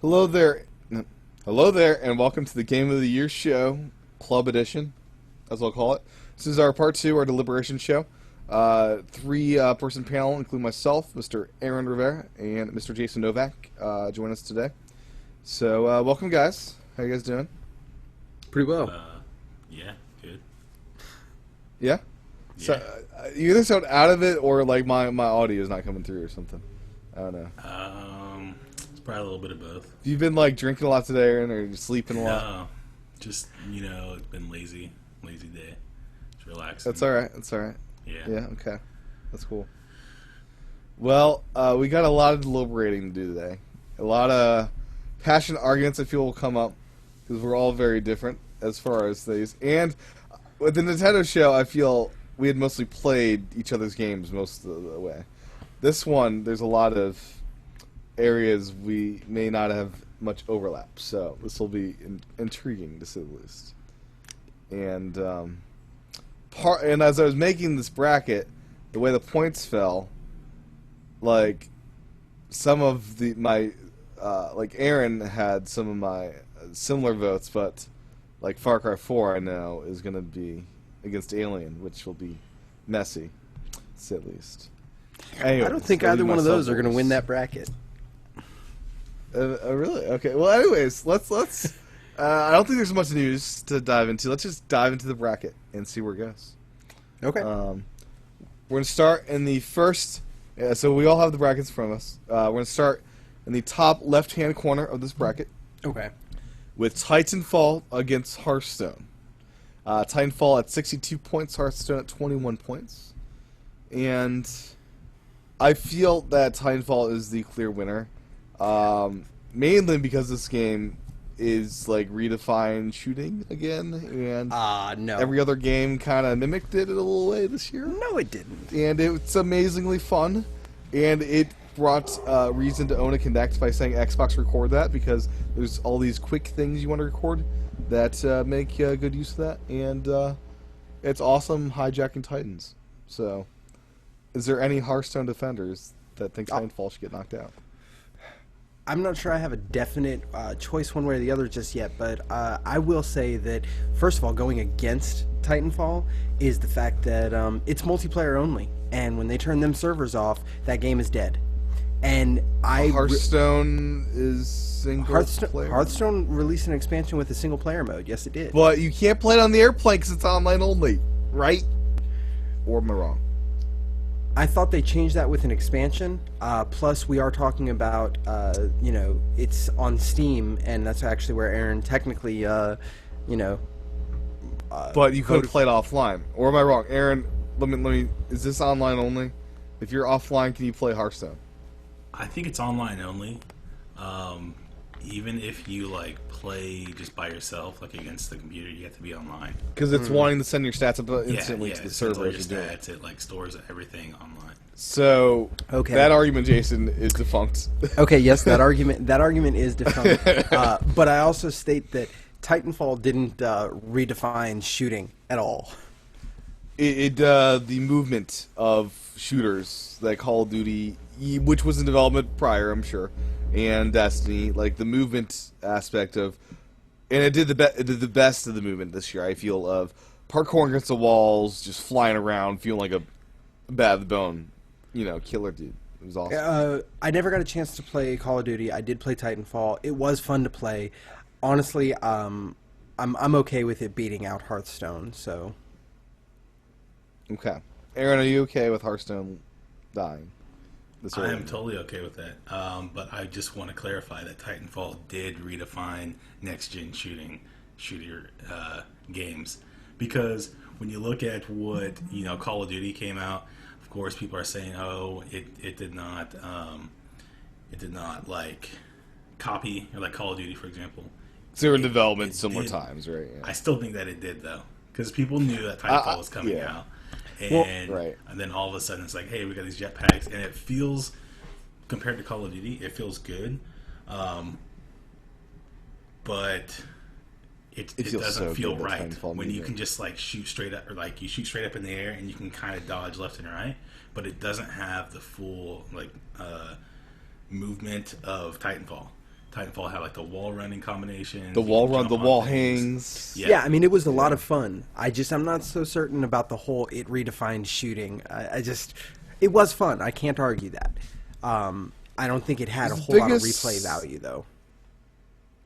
Hello there, hello there, and welcome to the Game of the Year show, Club Edition, as I'll call it. This is our part two, our deliberation show. Three-person panel, including myself, Mr. Aaron Rivera, and Mr. Jason Novak, join us today. So, welcome, guys. How you guys doing? Pretty well. Yeah, good. Yeah. Yeah. So, you either sound out of it, or like my audio is not coming through, or something. I don't know. It's probably a little bit of both. Have you been like drinking a lot today, Aaron, or just sleeping a lot? No, just it's been lazy day. Just relaxing. That's all right. That's all right. Yeah. Yeah, okay. That's cool. Well, we got a lot of deliberating to do today. A lot of passionate arguments I feel will come up because we're all very different as far as these. And with the Nintendo show, I feel we had mostly played each other's games most of the way. This one, there's a lot of areas we may not have much overlap, so this will be intriguing to say the least. And and as I was making this bracket, the way the points fell, like some of like Aaron had some of my similar votes, but like Far Cry 4 I know is going to be against Alien, which will be messy, to say the least. Anyways, I don't think those either are one my of those are going to sub-votes. win that bracket. Really? Okay. Well, anyways, let's. I don't think there's much news to dive into. Let's just dive into the bracket and see where it goes. Okay. We're gonna start in the first. Yeah, so we all have the brackets from us. We're gonna start in the top left-hand corner of this bracket Okay. with Titanfall against Hearthstone. Titanfall at 62 points, Hearthstone at 21 points, and I feel that Titanfall is the clear winner. Mainly because this game is like redefined shooting again, and No. every other game kind of mimicked it in a little way this year. No, it didn't. And it's amazingly fun, and it brought reason to own a Kinect by saying Xbox record that, because there's all these quick things you want to record that make good use of that, and it's awesome hijacking Titans. So, is there any Hearthstone defenders that think Titanfall should get knocked out? I'm not sure I have a definite choice one way or the other just yet, but I will say that, first of all, going against Titanfall is the fact that it's multiplayer only, and when they turn them servers off, that game is dead. And Hearthstone is single player. Hearthstone released an expansion with a single player mode. Yes, it did. But you can't play it on the airplane because it's online only, right? Or am I wrong? I thought they changed that with an expansion. Plus, we are talking about, it's on Steam, and that's actually where Aaron technically, But you couldn't play it offline. Or am I wrong? Aaron, let me. Is this online only? If you're offline, can you play Hearthstone? I think it's online only. Even if you play just by yourself, like against the computer, you have to be online. Because it's wanting to send your stats up instantly yeah, to the it sends all server your as you do it. stats. It stores everything online. So Okay. that argument, Jason, is defunct. Okay, yes, that argument is defunct. But I also state that Titanfall didn't redefine shooting at all. The movement of shooters like Call of Duty, which was in development prior, I'm sure, and Destiny, like the movement aspect of, and it did the best of the movement this year. I feel of parkour against the walls, just flying around, feeling like a bad bone, killer dude. It was awesome. I never got a chance to play Call of Duty. I did play Titanfall. It was fun to play. Honestly, I'm okay with it beating out Hearthstone. So. Okay, Aaron, are you okay with Hearthstone dying? I am totally okay with that. But I just want to clarify that Titanfall did redefine next-gen shooter games. Because when you look at what, Call of Duty came out, of course people are saying, oh, it did not copy, or like Call of Duty, for example. So they were in development it similar did. times, right? Yeah. I still think that it did, though. Because people knew that Titanfall was coming yeah. out. And then all of a sudden it's like, hey, we got these jetpacks, and it feels, compared to Call of Duty, it feels good, but it doesn't so feel good, that right Titanfall when you movement. can just shoot straight up, or you shoot straight up in the air and you can kind of dodge left and right, but it doesn't have the full movement of Titanfall. Titanfall had like the wall running combination. The wall run, the wall hangs. Yeah, I mean, it was a lot of fun. I'm not so certain about the whole it redefined shooting. It was fun. I can't argue that. I don't think it had a whole lot of replay value, though.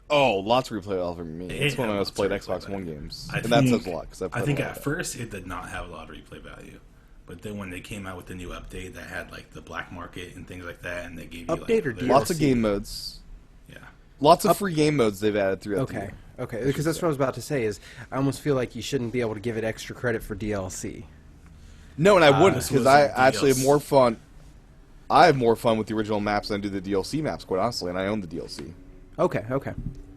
Oh, lots of replay value for me. It's when I was playing Xbox One games, and that says a lot. Cause I think at first it did not have a lot of replay value, but then when they came out with the new update that had like the black market and things like that, and they gave you update like, or DLC? Lots of game modes. Yeah, lots of free game modes they've added throughout. Okay, okay, because that's what I was about to say. Is I almost feel like you shouldn't be able to give it extra credit for DLC. No, and I wouldn't, because I actually have DLC. more fun. I have more fun with the original maps than I do the DLC maps, quite honestly, and I own the DLC. Okay, okay.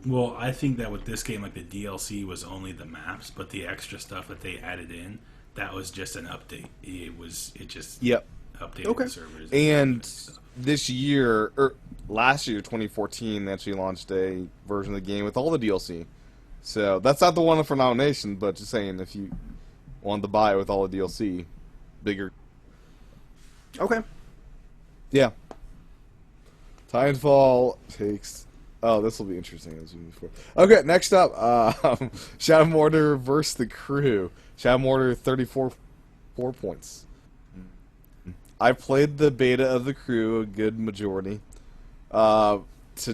well, I think that with this game, like the DLC was only the maps, but the extra stuff that they added in, that was just an update. It just Yep. updated the servers And stuff. this year, or last year, 2014, they actually launched a version of the game with all the DLC. So that's not the one for nomination, but just saying, if you wanted to buy it with all the DLC, bigger. Okay. Yeah. Titanfall takes. Oh, this will be interesting as we move forward. Okay, next up, Shadow Mortar versus the Crew. Shadow Mortar 34 points. I played the beta of the Crew a good majority. To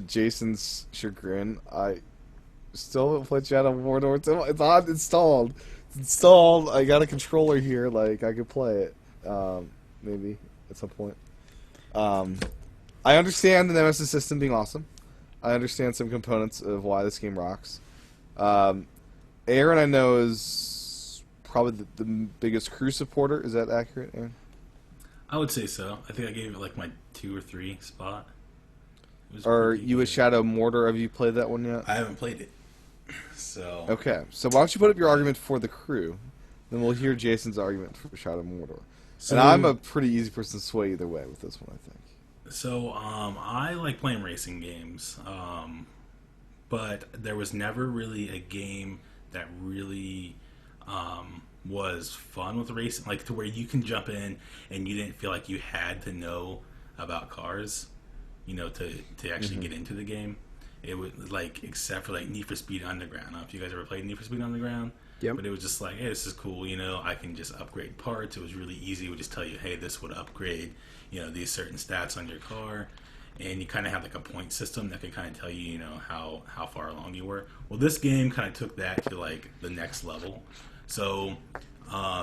Jason's chagrin, I still haven't played Shadow Mortar. It's on installed. It's installed. I got a controller here. Like I could play it. Maybe at some point. I understand the Nemesis system being awesome. I understand some components of why this game rocks. Aaron, I know, is probably the biggest Crew supporter. Is that accurate, Aaron? I would say so. I think I gave it like my 2 or 3 spot. It was Are pretty you a good. Shadow Mortar? Have you played that one yet? I haven't played it. So Okay, so why don't you put up your argument for the Crew? Then we'll hear Jason's argument for Shadow Mortar. So- And I'm a pretty easy person to sway either way with this one, I think. So, I like playing racing games, but there was never really a game that really was fun with racing, like to where you can jump in and you didn't feel like you had to know about cars, to actually get into the game. It would like, except for like Need for Speed Underground. I don't know if you guys ever played Need for Speed Underground. Yep. But it was just like, hey, this is cool, I can just upgrade parts. It was really easy. It would just tell you, hey, this would upgrade, these certain stats on your car. And you kind of have like a point system that can kind of tell you, how far along you were. Well, this game kind of took that to like the next level. So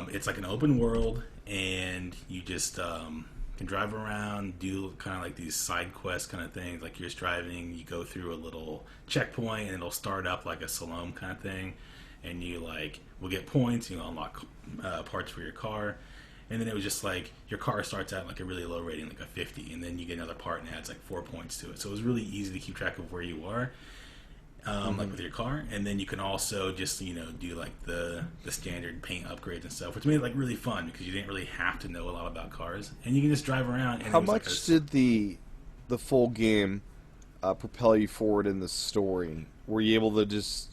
it's like an open world, and you just can drive around, do kind of like these side quest kind of things. Like you're just driving, you go through a little checkpoint, and it'll start up like a Salome kind of thing. And you will get points, unlock parts for your car, and then it was just like your car starts at like a really low rating, like a 50, and then you get another part and adds like 4 points to it. So it was really easy to keep track of where you are, like with your car, and then you can also just do like the standard paint upgrades and stuff, which made it like really fun because you didn't really have to know a lot about cars, and you can just drive around. And How it was much like did the full game propel you forward in the story? Were you able to just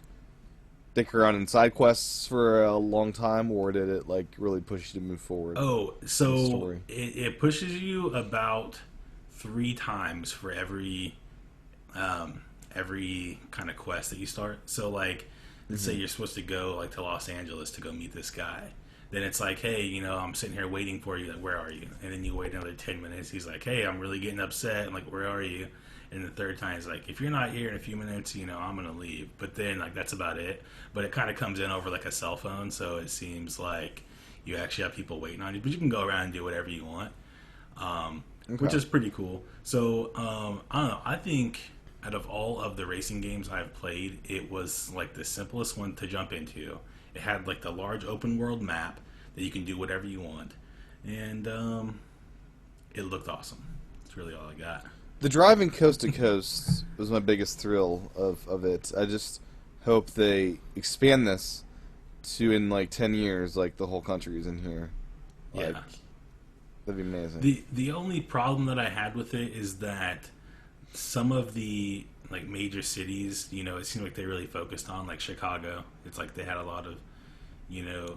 stick around in side quests for a long time, or did it like really push you to move forward? Oh, the so story? it pushes you about 3 times for every kind of quest that you start. So like, let's say you're supposed to go like to Los Angeles to go meet this guy. Then it's like, hey, I'm sitting here waiting for you. Like, where are you? And then you wait another 10 minutes. He's like, hey, I'm really getting upset. I'm like, where are you? And the third time is like, if you're not here in a few minutes, I'm gonna leave. But then like that's about it. But it kind of comes in over like a cell phone, so it seems like you actually have people waiting on you. But you can go around and do whatever you want, which is pretty cool. So I don't know. I think out of all of the racing games I've played, it was like the simplest one to jump into. It had like the large open world map that you can do whatever you want, and it looked awesome. That's really all I got. The driving coast to coast was my biggest thrill of it. I just hope they expand this to, in like 10 years, like the whole country is in here. Like, Yeah. that'd be amazing. The only problem that I had with it is that some of the like major cities, it seemed like they really focused on like Chicago. It's like they had a lot of,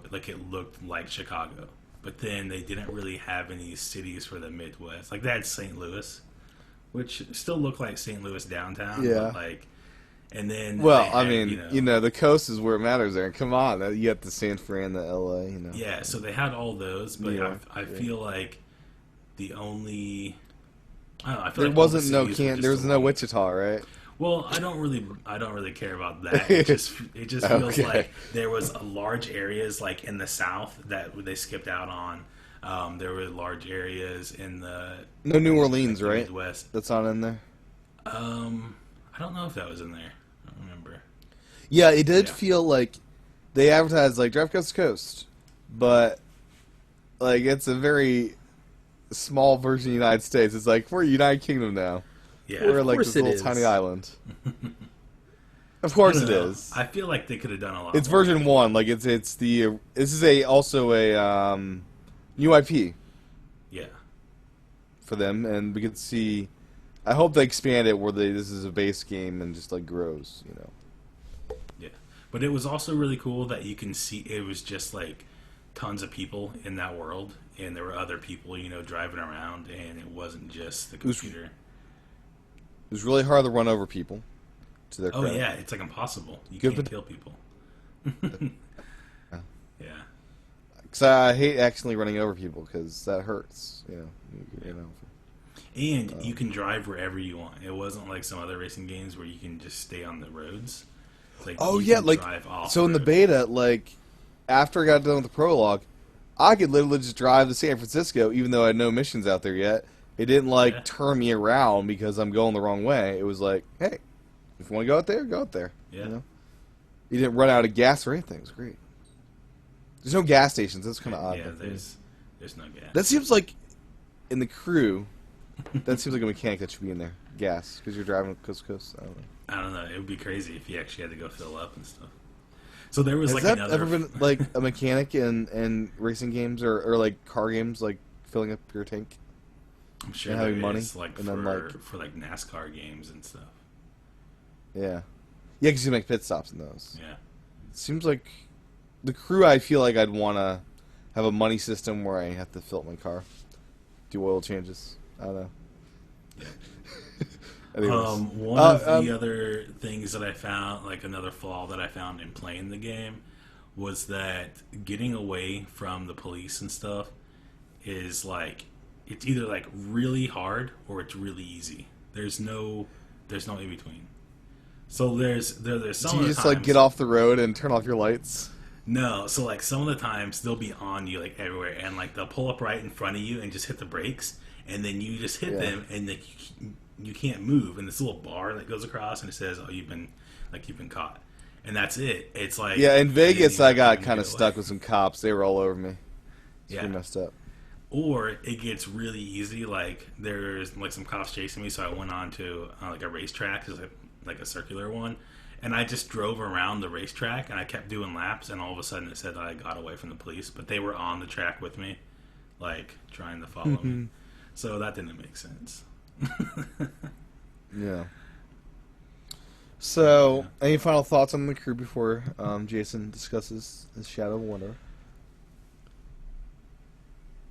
like it looked like Chicago, but then they didn't really have any cities for the Midwest. Like they had St. Louis, which still look like St. Louis downtown. Yeah. But like, and then Well, they I had, mean, the coast is where it matters there. Come on, you got the San Fran, the LA, yeah. So they had all those, but Yeah, I feel like the only I don't know. I feel There like all the wasn't no cities were just there was no along- Wichita, right? Well, I don't really care about that. It just feels Okay. like there was large areas like in the South that they skipped out on. There were large areas in the No New Orleans, the right? Midwest. That's not in there. I don't know if that was in there. I don't remember. Yeah, it did Yeah. feel like they advertised like Drive Coast to Coast, but like it's a very small version of the United States. It's like we're United Kingdom now. Yeah, We're Of like course this it little is. tiny island. Of I course don't it know. is. I feel like they could have done a lot. It's more. version 1. Like it's the this is also a new IP Yeah, for them, and we could see. I hope they expand it where this is a base game and just like grows. yeah. But it was also really cool that you can see it was just like tons of people in that world, and there were other people, driving around, and it wasn't just the was- computer. It was really hard to run over people. To their Oh credit. yeah, it's like impossible. You Good can't pot- kill people. Yeah. Because I hate accidentally running over people because that hurts. And you can drive wherever you want. It wasn't like some other racing games where you can just stay on the roads. Like, Oh you yeah, can like drive off so in the road. beta, like after I got done with the prologue, I could literally just drive to San Francisco, even though I had no missions out there yet. It didn't Yeah. turn me around because I'm going the wrong way. It was like, hey, if you want to go out there, go out there. Yeah. You didn't run out of gas or anything. It was great. There's no gas stations. That's kind of odd. Yeah, but there's no gas. that seems like in the crew. That seems like a mechanic that should be in there. Gas, because you're driving coast to coast. I don't know. I don't know. It would be crazy if you actually had to go fill up and stuff. So there was Has like that another. ever been like a mechanic in racing games or like car games, like filling up your tank? I'm sure and there having money, is, like and for then, for like NASCAR games and stuff. Yeah, because you make pit stops in those. Yeah. It seems like the crew. I feel like I'd want to have a money system where I have to fill up my car, do oil changes. I don't know. Yeah. Anyways. One of the other things that I found, like another flaw that I found in playing the game, was that getting away from the police and stuff is like it's either like really hard or it's really easy. There's no in between. So there's some Do of you the just times, like get off the road and turn off your lights? No, so like some of the times they'll be on you like everywhere, and like they'll pull up right in front of you and just hit the brakes, and then you just hit Yeah. them, and like you can't move, and this little bar that goes across and it says, "Oh, you've been caught," and that's it. It's like Yeah, in Vegas, I got kind of of stuck with some cops. They were all over me. It's Yeah. pretty messed up. Or it gets really easy. Like there's like some cops chasing me, so I went on to like a racetrack, it's like a circular one, and I just drove around the racetrack and I kept doing laps, and all of a sudden it said that I got away from the police, but they were on the track with me, like trying to follow me. So that didn't make sense. Yeah. So, any final thoughts on the crew before Jason discusses his Shadow of Wonder?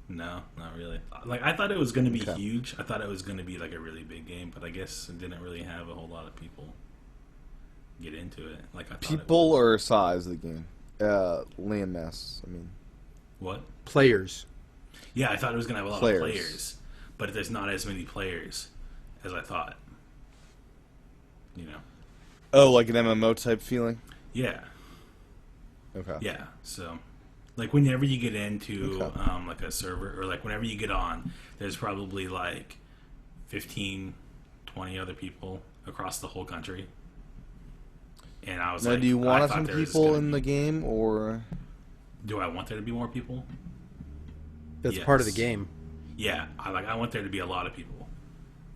No, not really. Like I thought it was going to be Okay. huge. I thought it was going to be like a really big game, but I guess it didn't really have a whole lot of people get into it. Like I thought. People or size of the game? Land mass. I mean, What? Players. Yeah, I thought it was going to have a lot Players. of players, but there's not as many players as I thought. You know? oh, like an MMO type feeling. Yeah, Okay. yeah. So, like, whenever you get into Okay. like a server, or like whenever you get on, there's probably like 15, 20 other people across the whole country. And I was Now, like, do you I want thought some there was people gonna in be- the game, or Do I want there to be more people? That's Yes. part of the game. Yeah, I want there to be a lot of people.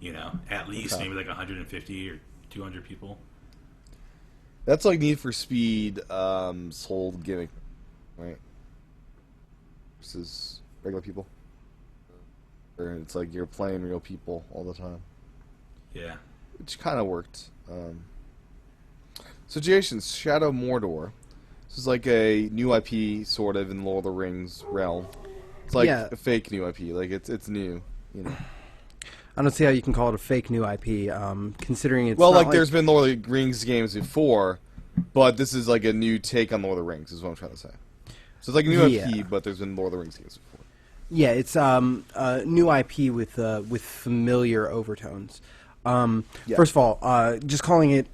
You know, at least Okay. maybe like 150 or 200 people. that's like Need for Speed sold gimmick, right? Versus regular people, or it's like you're playing real people all the time, Yeah. which kind of worked. So, Jason, Shadow of Mordor. This is like a new IP, sort of, in Lord of the Rings realm. It's like Yeah. a fake new IP. Like it's new, you know. I don't see how you can call it a fake new IP, considering it's Well, not like there's been Lord of the Rings games before, but this is like a new take on Lord of the Rings. Is what I'm trying to say. So it's like a new IP, but there's been Lord of the Rings games before. Yeah, it's new IP with familiar overtones. First of all, just calling it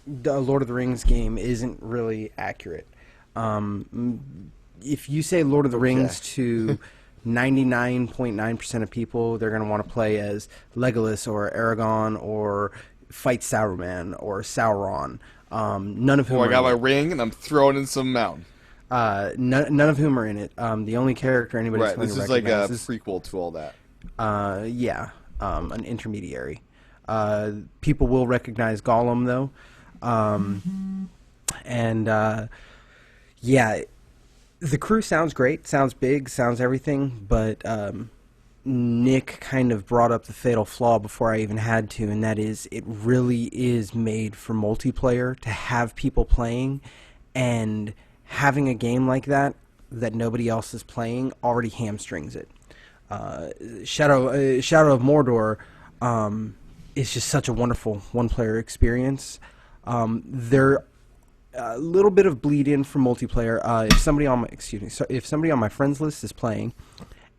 the Lord of the Rings game isn't really accurate. If you say Lord of the Rings to 99.9% of people, they're going to want to play as Legolas or Aragorn or fight Saruman or Sauron. None of whom. I got my ring and I'm throwing in some mountain. None of whom are in it. The only character anybody's Right, going this to is like a recognize prequel to all that. an intermediary. People will recognize Gollum though, the crew sounds great, sounds big, sounds everything, but Nick kind of brought up the fatal flaw before I even had to, and that is it really is made for multiplayer, to have people playing, and having a game like that nobody else is playing already hamstrings it. Shadow of Mordor is just such a wonderful one-player experience. There a little bit of bleed in from multiplayer. If somebody on my friends list is playing,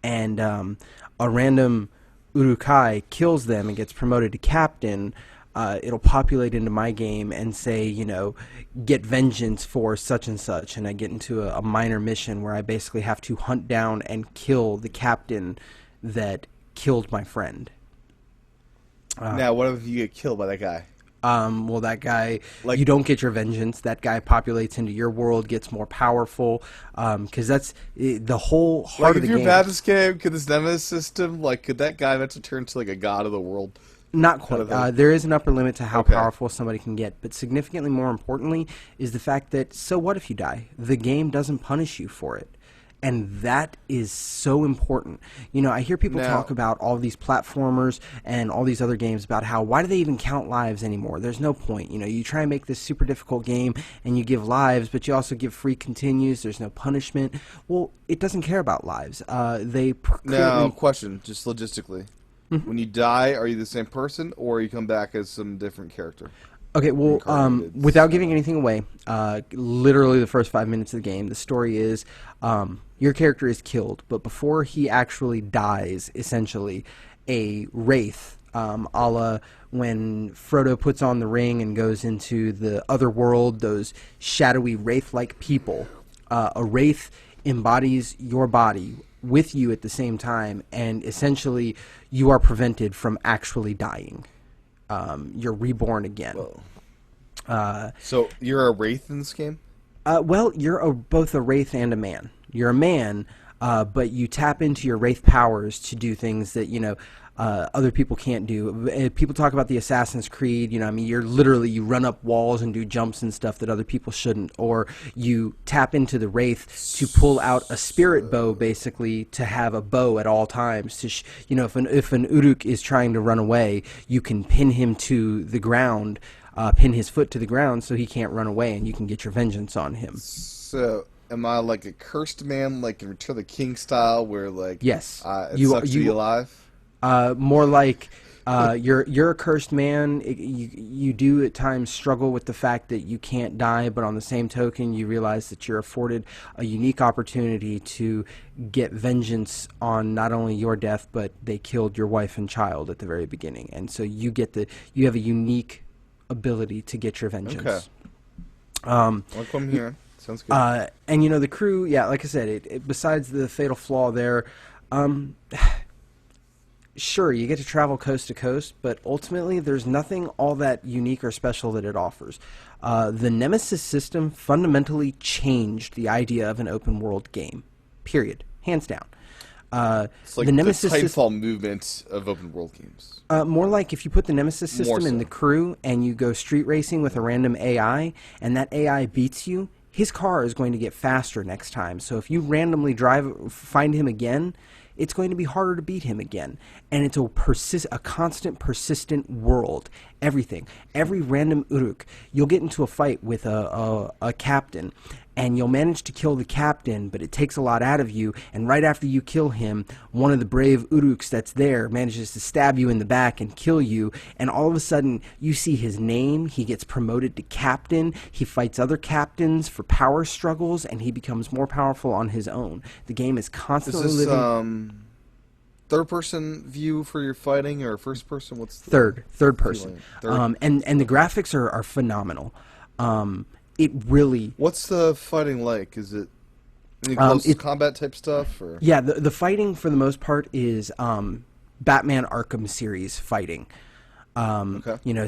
and a random Urukai kills them and gets promoted to captain, it'll populate into my game and say, get vengeance for such and such, and I get into a minor mission where I basically have to hunt down and kill the captain that killed my friend. Now, what if you get killed by that guy? Well, that guy, you don't get your vengeance. That guy populates into your world, gets more powerful, because that's the whole heart of the game. If you're bad at this game, could this Nemesis system, could that guy eventually turn to a god of the world? Not quite. There is an upper limit to how powerful somebody can get, but significantly more importantly is the fact that, so what if you die? The game doesn't punish you for it. And that is so important. I hear people talk about all these platformers and all these other games about why do they even count lives anymore? There's no point. You try and make this super difficult game and you give lives, but you also give free continues. There's no punishment. Well, it doesn't care about lives. Now, question, just logistically. Mm-hmm. When you die, are you the same person or you come back as some different character? Okay, well, without giving anything away, literally the first 5 minutes of the game, the story is your character is killed, but before he actually dies, essentially, a wraith, a la when Frodo puts on the ring and goes into the other world, those shadowy wraith-like people, a wraith embodies your body with you at the same time, and essentially you are prevented from actually dying. You're reborn again. So you're a wraith in this game? Well, you're both a wraith and a man. You're a man, but you tap into your wraith powers to do things that other people can't do. People talk about the Assassin's Creed. You run up walls and do jumps and stuff that other people shouldn't. Or you tap into the wraith to pull out a spirit bow, basically to have a bow at all times. To if an Uruk is trying to run away, you can pin him to the ground. Pin his foot to the ground so he can't run away, and you can get your vengeance on him. So, am I like a cursed man, like in Return of the King style, where yes, it sucks to be alive? More like you're a cursed man. You do at times struggle with the fact that you can't die, but on the same token, you realize that you're afforded a unique opportunity to get vengeance on not only your death, but they killed your wife and child at the very beginning, and so you have a unique ability to get your vengeance. Okay. I'll come here. Sounds good. And the crew, like I said, besides the fatal flaw there, sure, you get to travel coast to coast, but ultimately there's nothing all that unique or special that it offers. The Nemesis system fundamentally changed the idea of an open world game. Period. Hands down. It's like the Nemesis Titanfall movement of open world games. More like if you put the Nemesis system in the crew and you go street racing with a random AI, and that AI beats you, his car is going to get faster next time. So if you randomly find him again, it's going to be harder to beat him again. And it's a constant, persistent world. Everything. Every random Uruk, you'll get into a fight with a captain, and you'll manage to kill the captain, but it takes a lot out of you, and right after you kill him, one of the brave Uruks that's there manages to stab you in the back and kill you, and all of a sudden you see his name, he gets promoted to captain, he fights other captains for power struggles, and he becomes more powerful on his own. The game is constantly Is this living... third-person view for your fighting, or first-person? What's the Third person. Third. And the graphics are phenomenal. It really... What's the fighting like? Is it any combat type stuff? Or? Yeah, the fighting for the most part is Batman Arkham series fighting. Okay. You know,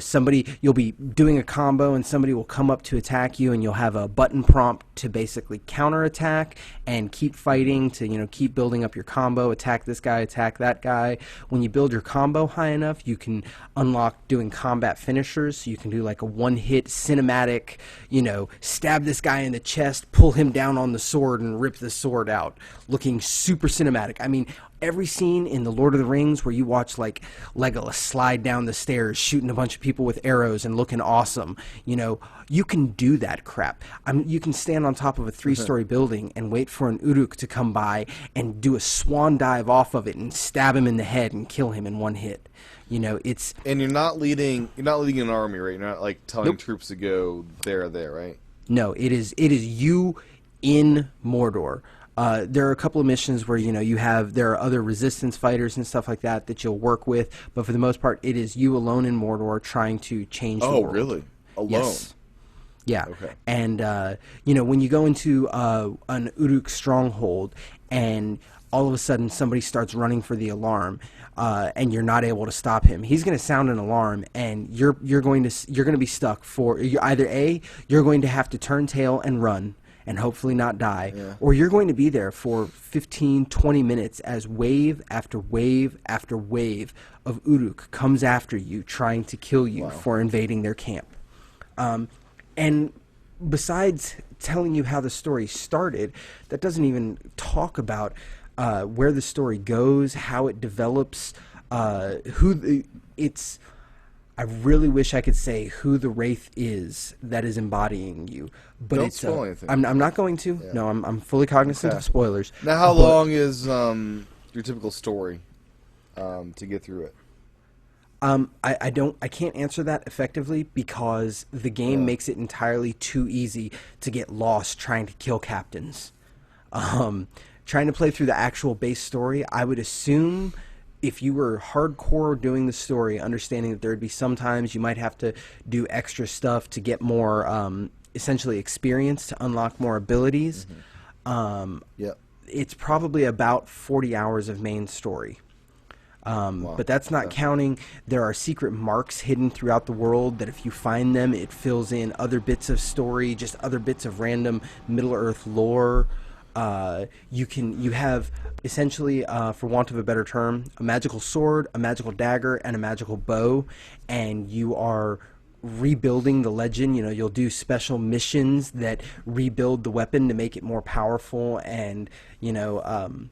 you'll be doing a combo and somebody will come up to attack you, and you'll have a button prompt to basically counterattack and keep fighting to, you know, keep building up your combo, attack this guy, attack that guy. When you build your combo high enough, you can unlock doing combat finishers. So you can do like a one-hit cinematic, you know, stab this guy in the chest, pull him down on the sword and rip the sword out, looking super cinematic. I mean, every scene in The Lord of the Rings where you watch like Legolas slide down the stairs shooting a bunch of people with arrows and looking awesome, you know, you can do that crap. You can stand on top of a 3-story building and wait for an Uruk to come by and do a swan dive off of it and stab him in the head and kill him in one hit. You know, it's... And you're not leading an army, right? You're not like telling troops to go there, right? No, it is you in Mordor. There are a couple of missions where, you know, there are other resistance fighters and stuff like that you'll work with, but for the most part, it is you alone in Mordor trying to change the world. Oh, really? Alone? Yes. Yeah. Okay. And, you know, when you go into an Uruk stronghold and all of a sudden somebody starts running for the alarm, and you're not able to stop him, he's going to sound an alarm, and you're going to be stuck for either A, you're going to have to turn tail and run, and hopefully not die, or you're going to be there for 15, 20 minutes as wave after wave after wave of Uruk comes after you, trying to kill you for invading their camp. And besides telling you how the story started, that doesn't even talk about where the story goes, how it develops, I really wish I could say who the Wraith is that is embodying you, but Don't spoil anything. I'm not going to. Yeah. No, I'm fully cognizant of spoilers. Now, how long is your typical story to get through it? I can't answer that effectively because the game makes it entirely too easy to get lost trying to kill captains. Trying to play through the actual base story, I would assume if you were hardcore doing the story, understanding that there would be sometimes you might have to do extra stuff to get more essentially experience to unlock more abilities. It's probably about 40 hours of main story. But that's not counting, there are secret marks hidden throughout the world that if you find them, it fills in other bits of story, just other bits of random Middle-earth lore. You have essentially, for want of a better term, a magical sword, a magical dagger, and a magical bow, and you are rebuilding the legend. You know, you'll do special missions that rebuild the weapon to make it more powerful, and, you know,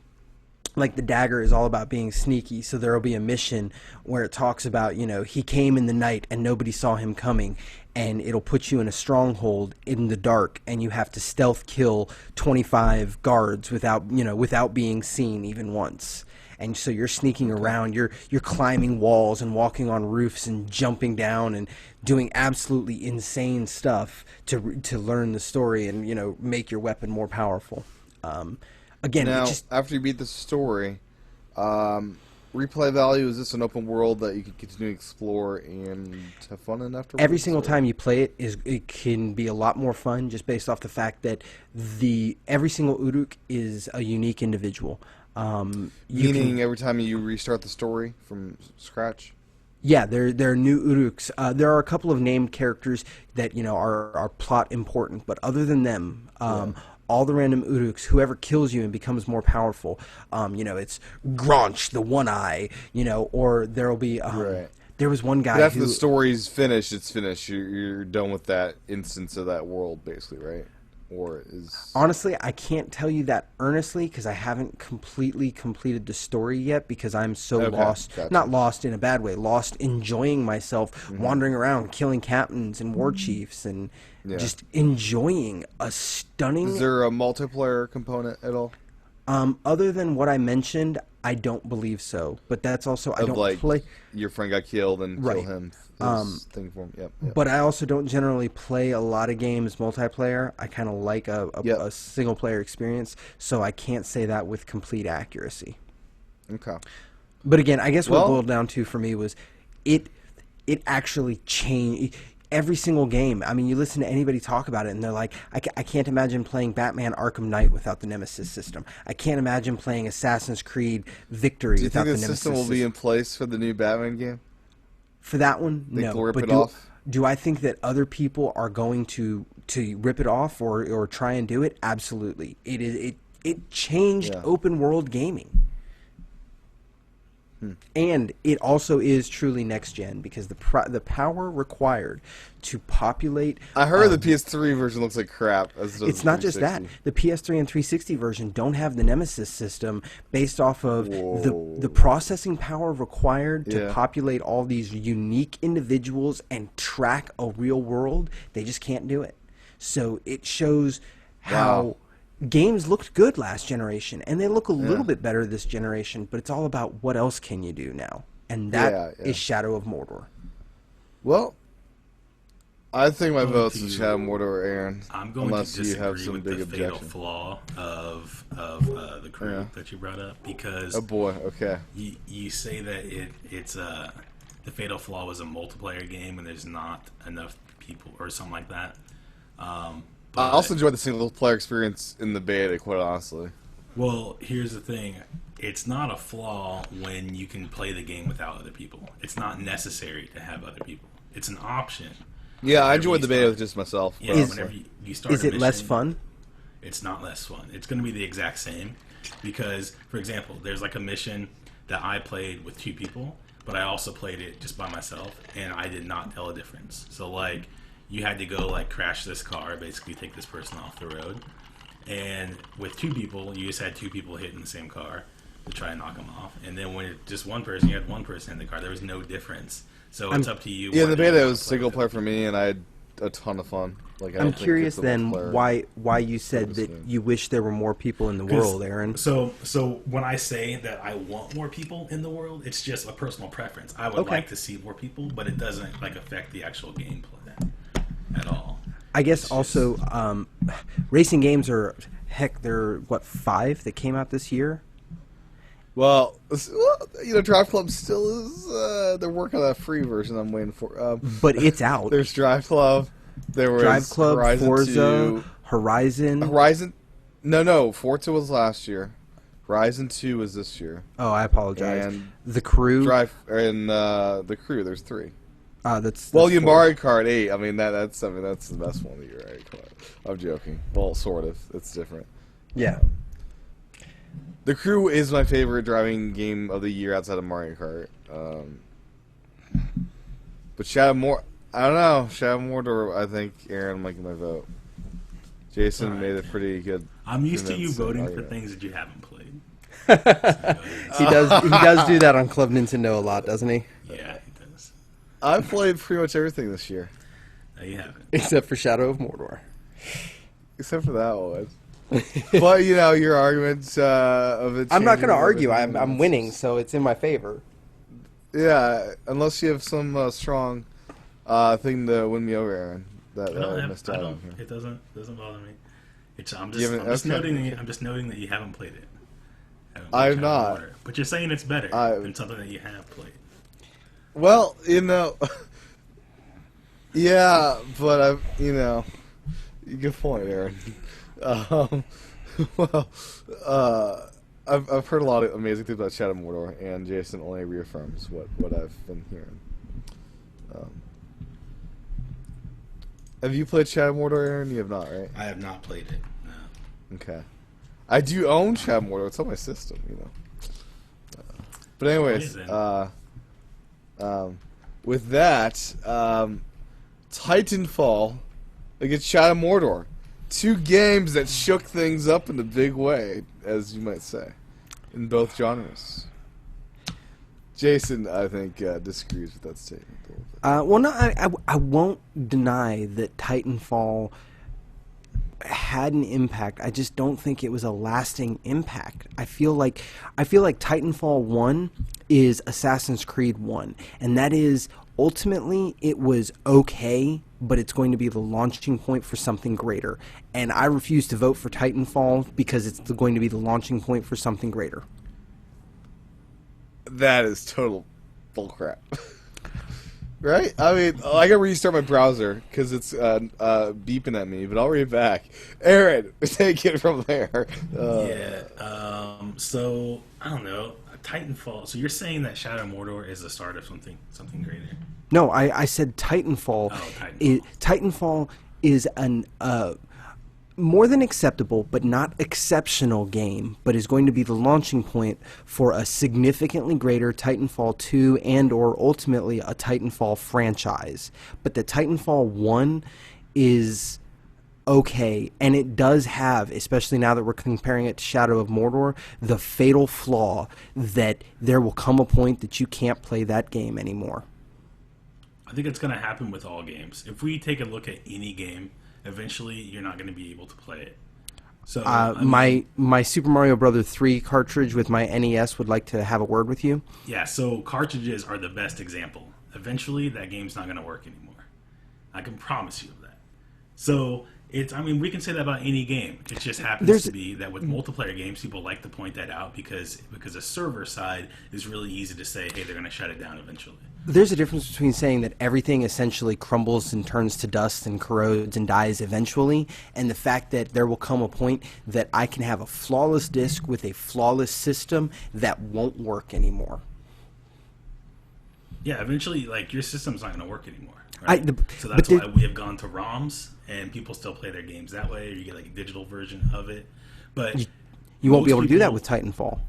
like the dagger is all about being sneaky, so there will be a mission where it talks about, you know, he came in the night and nobody saw him coming, and it'll put you in a stronghold in the dark, and you have to stealth kill 25 guards without being seen even once. And so you're sneaking around, you're climbing walls and walking on roofs and jumping down and doing absolutely insane stuff to learn the story and, you know, make your weapon more powerful. Again, now, after you beat the story, replay value, is this an open world that you can continue to explore and have fun in afterwards? Every single time you play it, it can be a lot more fun just based off the fact that every single Uruk is a unique individual. Meaning every time you restart the story from scratch? Yeah, there are new Uruks. There are a couple of named characters that, you know, are plot important, but other than them, all the random Uruks, whoever kills you and becomes more powerful, you know, it's Gronch, the One Eye, you know, or there'll be, there was one guy but after the story's finished, it's finished. You're done with that instance of that world, basically, right? or is Honestly, I can't tell you that earnestly because I haven't completely completed the story yet because I'm so Okay, lost. gotcha. Not lost in a bad way, lost enjoying myself, Mm-hmm. wandering around, killing captains and war chiefs, and Yeah. just enjoying a stunning. is there a multiplayer component at all? Other than what I mentioned, I don't believe so. But that's also I Of don't like play. your friend got killed and Right. kill him. His thing for him. Yep. But I also don't generally play a lot of games multiplayer. I kind of like Yep. a single player experience, so I can't say that with complete accuracy. Okay. But again, I guess what Well- it boiled down to for me was it actually changed every single game. I mean, you listen to anybody talk about it, and they're like, I can't imagine playing Batman Arkham Knight without the Nemesis system. I can't imagine playing Assassin's Creed Victory Do you without think the the Nemesis system will be in place for the new Batman game? For that one, Think no. they'll rip But it off? do I think that other people are going to rip it off or try and do it? Absolutely. It changed Yeah. open world gaming. And it also is truly next gen because the power required to populate. I heard the PS3 version looks like crap. As does It's the not just that. 360. The PS3 and 360 version don't have the Nemesis system based off of Whoa. the processing power required to Yeah. populate all these unique individuals and track a real world. They just can't do it. So it shows how Wow. games looked good last generation, and they look a little bit better this generation, but it's all about what else can you do now. And that Yeah. is Shadow of Mordor. Well, I think my Going vote's to- in Shadow of Mordor, Aaron. I'm going unless to you have disagree some with big the fatal objection. flaw of the crew Yeah. that you brought up because Oh boy. Okay. you say that it's the fatal flaw was a multiplayer game and there's not enough people or something like that. I also enjoyed the single player experience in the beta, quite honestly. Well, here's the thing. It's not a flaw when you can play the game without other people. It's not necessary to have other people. It's an option. Yeah, I Whenever enjoyed you the beta start- with just myself. Yeah, but whenever you start Is a it less mission, fun? It's not less fun. It's going to be the exact same because, for example, there's like a mission that I played with 2 people, but I also played it just by myself, and I did not tell a difference. So, like, you had to go, like, crash this car, basically take this person off the road. And with 2 people, you just had 2 people hitting the same car to try and knock them off. And then when it's just one person, you had one person in the car. There was no difference. So it's up to you. yeah, the whether you beta wanna was play single with player it. for me, and I had a ton of fun. Like, I I'm don't think curious it's the then multiplayer. why you said this that game. you wish there were more people in the world, Aaron. So when I say that I want more people in the world, it's just a personal preference. I would Okay. like to see more people, but it doesn't like affect the actual gameplay at all. I guess also racing games are they're what 5 that came out this year. Well, Drive Club still is. They're working on a free version. I'm waiting for. But it's out. There's Drive Club. There was Drive Club, Horizon Forza, 2. Horizon. Horizon. No. Forza was last year. Horizon 2 was this year. Oh, I apologize. And The Crew. Drive and the Crew. There's 3. That's Well, 4. Mario Kart 8. I mean that's the best one of the year. Right? Come on. I'm joking. Well, sort of. It's different. Yeah. The Crew is my favorite driving game of the year outside of Mario Kart. But I don't know. Shadow of Mordor, I think Aaron might get my vote. Jason Alright. made a pretty good. I'm used to you convincing voting for argument. things that you haven't played. He does do that on Club Nintendo a lot, doesn't he? Yeah, it does. I've played pretty much everything this year, No, you haven't. Except for Shadow of Mordor. except for that one. But your argument of it. I'm not going to changing argue. everything I'm is- winning, so it's in my favor. Yeah, unless you have some strong thing to win me over, Aaron. That I missed out on here. It doesn't bother me. I'm You just haven't- okay. noting that you haven't played it. Haven't I've played Shadow of not. Mordor. But you're saying it's better than something that you have played. Well, yeah, but good point, Aaron. Well, I've heard a lot of amazing things about Shadow of Mordor, and Jason only reaffirms what I've been hearing. Have you played Shadow of Mordor, Aaron? You have not, right? I have not played it. No. Okay. I do own Shadow of Mordor. It's on my system, But anyways, with that, Titanfall against Shadow of Mordor. two games that shook things up in a big way, as you might say, in both genres. Jason, I think, disagrees with that statement a little bit. Well, no, I won't deny that Titanfall had an impact. I just don't think it was a lasting impact. I feel like Titanfall 1 is Assassin's Creed 1, and that is ultimately it was okay, but it's going to be the launching point for something greater. And I refuse to vote for Titanfall because it's going to be the launching point for something greater. That is total bullcrap. Right? I mean, I gotta restart my browser because it's beeping at me, but I'll read it back. Aaron, take it from there. So I don't know. Titanfall. So you're saying that Shadow of Mordor is the start of something greater? No, I said Titanfall. Oh, Titanfall is an more than acceptable, but not exceptional game, but is going to be the launching point for a significantly greater Titanfall 2 and or ultimately a Titanfall franchise. But the Titanfall 1 is okay, and it does have, especially now that we're comparing it to Shadow of Mordor, the fatal flaw that there will come a point that you can't play that game anymore. I think it's going to happen with all games. If we take a look at any game, eventually you're not going to be able to play it. So my Super Mario Bros. 3 cartridge with my NES would like to have a word with you. Yeah, so cartridges are the best example. Eventually that game's not going to work anymore. I can promise you of that. So we can say that about any game. It just happens to be that with multiplayer games, people like to point that out because the server side is really easy to say, hey, they're going to shut it down eventually. There's a difference between saying that everything essentially crumbles and turns to dust and corrodes and dies eventually, and the fact that there will come a point that I can have a flawless disc with a flawless system that won't work anymore. Yeah, eventually, your system's not going to work anymore. Right? So that's why we have gone to ROMs, and people still play their games that way, or you get a digital version of it. But you won't be able to do that with Titanfall.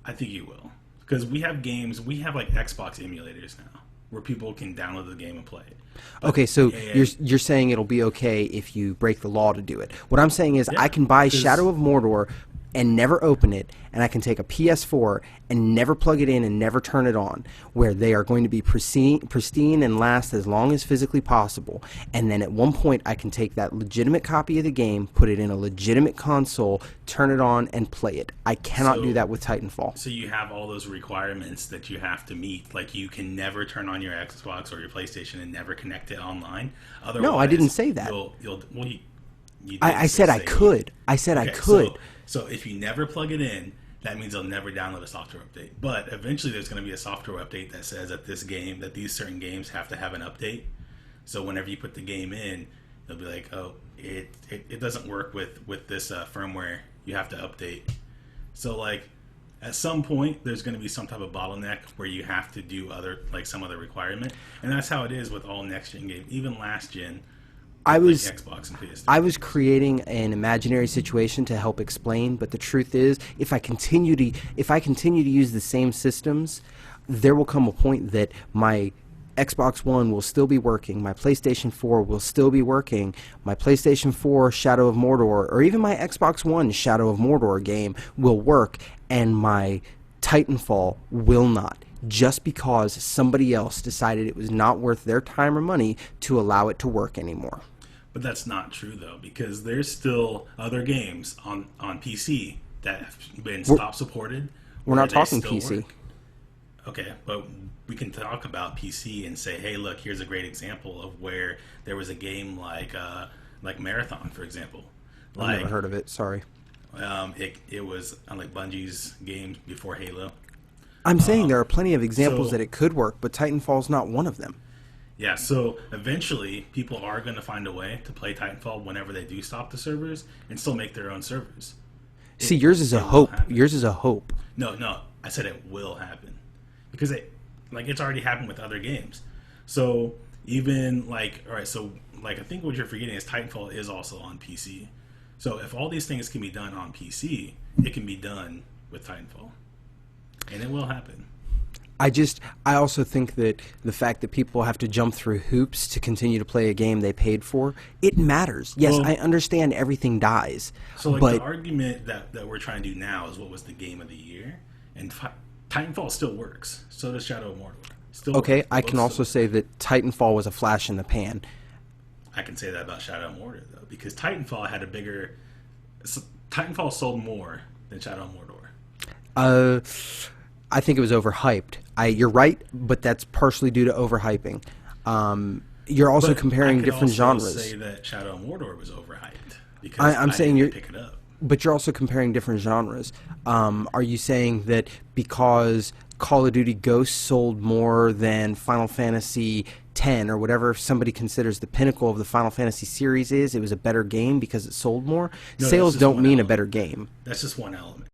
I think you will. Because we have games, we have Xbox emulators now, where people can download the game and play it. But okay, so you're saying it'll be okay if you break the law to do it. What I'm saying is I can buy Shadow of Mordor and never open it, and I can take a PS4 and never plug it in and never turn it on, where they are going to be pristine and last as long as physically possible. And then at one point I can take that legitimate copy of the game, put it in a legitimate console, turn it on, and play it. I cannot do that with Titanfall. So you have all those requirements that you have to meet. Like you can never turn on your Xbox or your PlayStation and never connect it online. Otherwise, no, I didn't say that. I said I could. I said I could. So if you never plug it in, that means they'll never download a software update. But eventually there's going to be a software update that says that these certain games have to have an update. So whenever you put the game in, they'll be like, oh, it doesn't work with this firmware. You have to update. So at some point there's going to be some type of bottleneck where you have to do some other requirement. And that's how it is with all next gen games. Even last gen, Xbox and PS3. I was creating an imaginary situation to help explain, but the truth is, if I continue to use the same systems, there will come a point that my Xbox One will still be working, my PlayStation 4 will still be working, my PlayStation 4 Shadow of Mordor, or even my Xbox One Shadow of Mordor game will work, and my Titanfall will not, just because somebody else decided it was not worth their time or money to allow it to work anymore. But that's not true, though, because there's still other games on PC that have been supported. We're not talking PC. Work. Okay, but we can talk about PC and say, hey, look, here's a great example of where there was a game like Marathon, for example. I've never heard of it, sorry. It was on Bungie's games before Halo. I'm saying there are plenty of examples that it could work, but Titanfall's not one of them. Yeah, so eventually people are going to find a way to play Titanfall whenever they do stop the servers and still make their own servers. See, yours is a hope. Yours is a hope. No, I said it will happen. Because it's already happened with other games. So even I think what you're forgetting is Titanfall is also on PC. So if all these things can be done on PC, it can be done with Titanfall. And it will happen. I also think that the fact that people have to jump through hoops to continue to play a game they paid for, it matters. Yes, Well, I understand everything dies, So, like, but the argument that we're trying to do now is what was the game of the year, and Titanfall still works. So does Shadow of Mordor. Still okay, works. I can Both also still say that Titanfall was a flash in the pan. I can say that about Shadow of Mordor though, because Titanfall had a bigger. Titanfall sold more than Shadow of Mordor. I think it was overhyped. You're right, but that's partially due to overhyping. You're also But comparing I could different also genres. Say that Shadow of Mordor was overhyped because I'm saying didn't you're- pick it up. But you're also comparing different genres. Are you saying that because Call of Duty Ghosts sold more than Final Fantasy X or whatever somebody considers the pinnacle of the Final Fantasy series is, it was a better game because it sold more? No, Sales that's just don't one mean a element. better game. That's just one element.